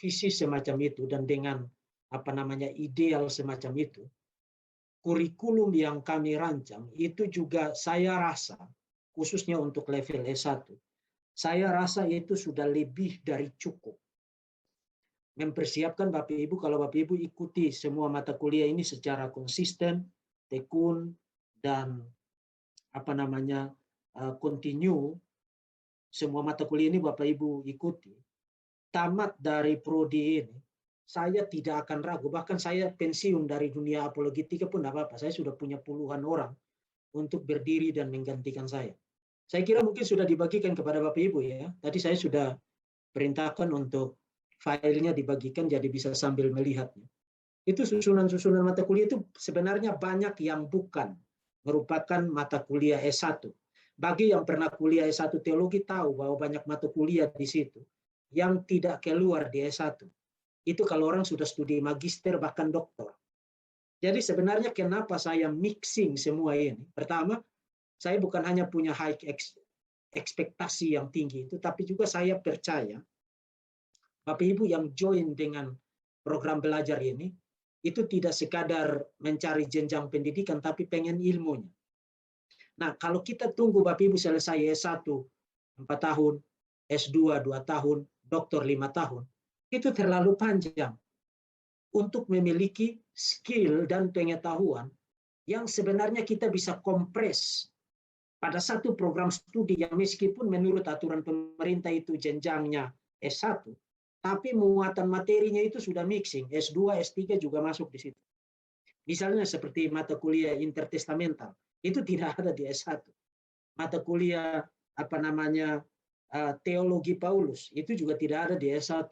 visi semacam itu dan dengan ideal semacam itu, kurikulum yang kami rancang itu juga saya rasa, khususnya untuk level S1, saya rasa itu sudah lebih dari cukup mempersiapkan Bapak Ibu kalau Bapak Ibu ikuti semua mata kuliah ini secara konsisten, tekun, dan continue. Semua mata kuliah ini Bapak Ibu ikuti. Tamat dari prodi ini, saya tidak akan ragu. Bahkan saya pensiun dari dunia apologetika pun tidak apa-apa. Saya sudah punya puluhan orang untuk berdiri dan menggantikan saya. Saya kira mungkin sudah dibagikan kepada Bapak Ibu ya. Tadi saya sudah perintahkan untuk filenya dibagikan jadi bisa sambil melihatnya. Itu susunan-susunan mata kuliah itu sebenarnya banyak yang bukan merupakan mata kuliah S1. Bagi yang pernah kuliah S1 teologi tahu bahwa banyak mata kuliah di situ yang tidak keluar di S1. Itu kalau orang sudah studi magister bahkan doktor. Jadi sebenarnya kenapa saya mixing semua ini? Pertama, saya bukan hanya punya ekspektasi yang tinggi itu, tapi juga saya percaya Bapak Ibu yang join dengan program belajar ini, itu tidak sekadar mencari jenjang pendidikan, tapi pengen ilmunya. Nah, kalau kita tunggu Bapak Ibu selesai S1 4 tahun, S2 2 tahun, doktor 5 tahun, itu terlalu panjang untuk memiliki skill dan pengetahuan yang sebenarnya kita bisa kompres pada satu program studi yang meskipun menurut aturan pemerintah itu jenjangnya S1, tapi muatan materinya itu sudah mixing, S2, S3 juga masuk di situ. Misalnya seperti mata kuliah intertestamental, itu tidak ada di S1. Mata kuliah teologi Paulus, itu juga tidak ada di S1.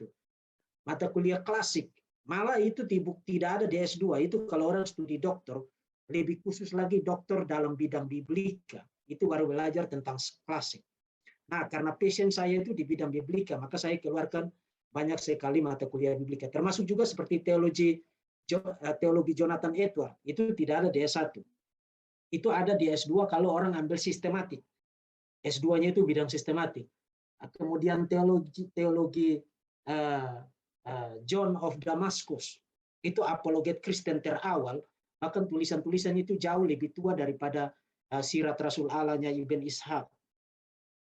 Mata kuliah klasik, malah itu tidak ada di S2. Itu kalau orang studi doktor, lebih khusus lagi doktor dalam bidang biblika, itu baru belajar tentang klasik. Nah, karena passion saya itu di bidang biblika, maka saya keluarkan banyak sekali mata kuliah biblika, termasuk juga seperti teologi Jonathan Edwards, itu tidak ada di S1. Itu ada di S2 kalau orang ambil sistematik. S2-nya itu bidang sistematik. Kemudian teologi John of Damascus, itu apologet Kristen terawal, bahkan tulisan-tulisan itu jauh lebih tua daripada sirat Rasul Allahnya Ibn Ishaq.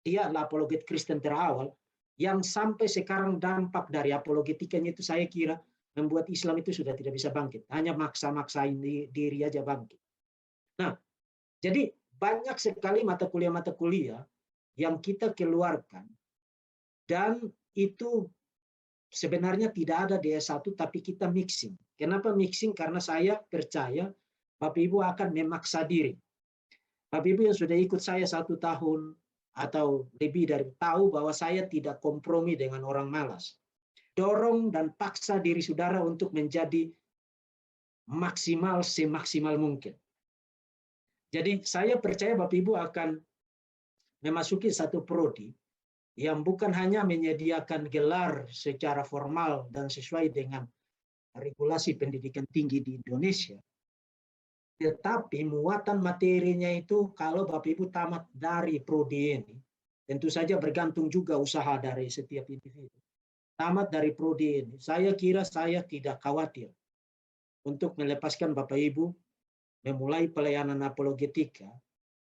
Dia adalah apologet Kristen terawal, yang sampai sekarang dampak dari apologetikanya itu saya kira membuat Islam itu sudah tidak bisa bangkit. Hanya maksa-maksain diri aja bangkit. Nah, jadi banyak sekali mata kuliah yang kita keluarkan dan itu sebenarnya tidak ada di S1 tapi kita mixing. Kenapa mixing? Karena saya percaya Bapak Ibu akan memaksa diri. Bapak Ibu yang sudah ikut saya 1 tahun atau lebih dari tahu bahwa saya tidak kompromi dengan orang malas. Dorong dan paksa diri saudara untuk menjadi maksimal semaksimal mungkin. Jadi saya percaya Bapak Ibu akan memasuki satu prodi yang bukan hanya menyediakan gelar secara formal dan sesuai dengan regulasi pendidikan tinggi di Indonesia, tetapi muatan materinya itu kalau Bapak Ibu tamat dari prodi ini, tentu saja bergantung juga usaha dari setiap individu. Tamat dari prodi ini, saya kira saya tidak khawatir untuk melepaskan Bapak Ibu memulai pelayanan apologetika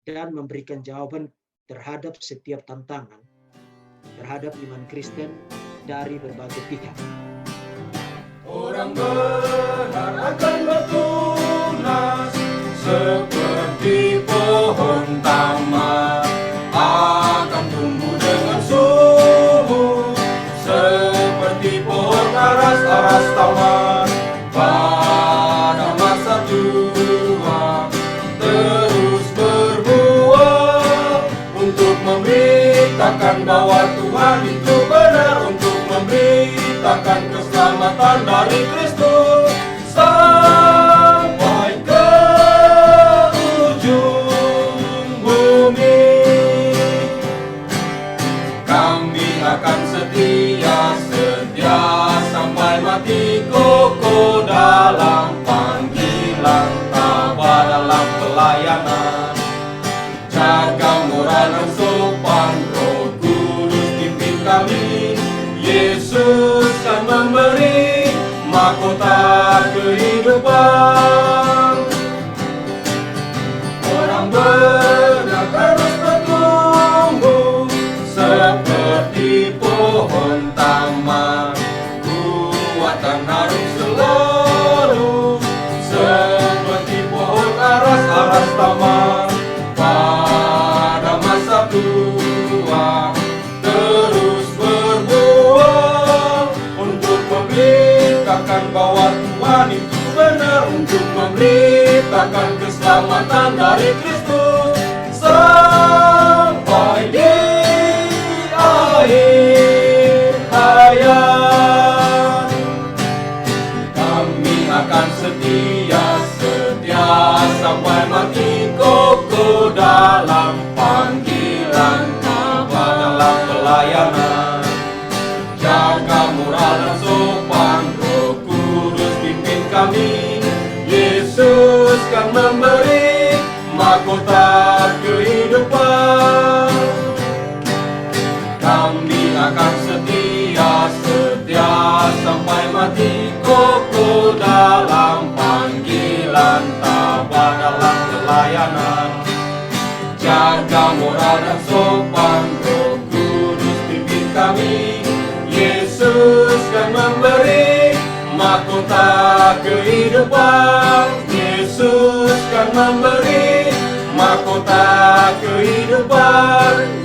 dan memberikan jawaban terhadap setiap tantangan terhadap iman Kristen dari berbagai pihak. Orang benar akan bertunas seperti pohon taman, akan tumbuh dengan subur seperti pohon aras taman. Pada masa tua terus berbuah untuk memberitakan bahwa Tuhan itu benar, untuk memberitakan keselamatan dari Kristus sampai ke ujung bumi. Kami akan setia sampai mati kokoh dalam panggilan, tabah dalam pelayanan, jaga moral dan sopan. Roh Kudus pimpin kami, Yesus kan memberi mahkota kehidupan. Orang benar terus bertumbuh seperti pohon taman, kuat dan harum selalu seperti pohon aras taman. Pada masa tua terus berbuah untuk memberitakan bahwa Tuhan itu benar, untuk memberitakan keselamatan dari Kristus sampai di akhir hayat. Kami akan setia sampai mati kokoh dalam panggilan Bapa dalam pelayanan. Jaga moral dan sopan, Roh Kudus pimpin kami. Yesus kan memberi mahkota kehidupan. Kami akan setia sampai mati kokoh dalam panggilan Bapa dalam pelayanan. Jaga moral dan sopan, Roh Kudus pimpin kami. Yesus kan memberi mahkota kehidupan. Yesus kan memberi mahkota kehidupan.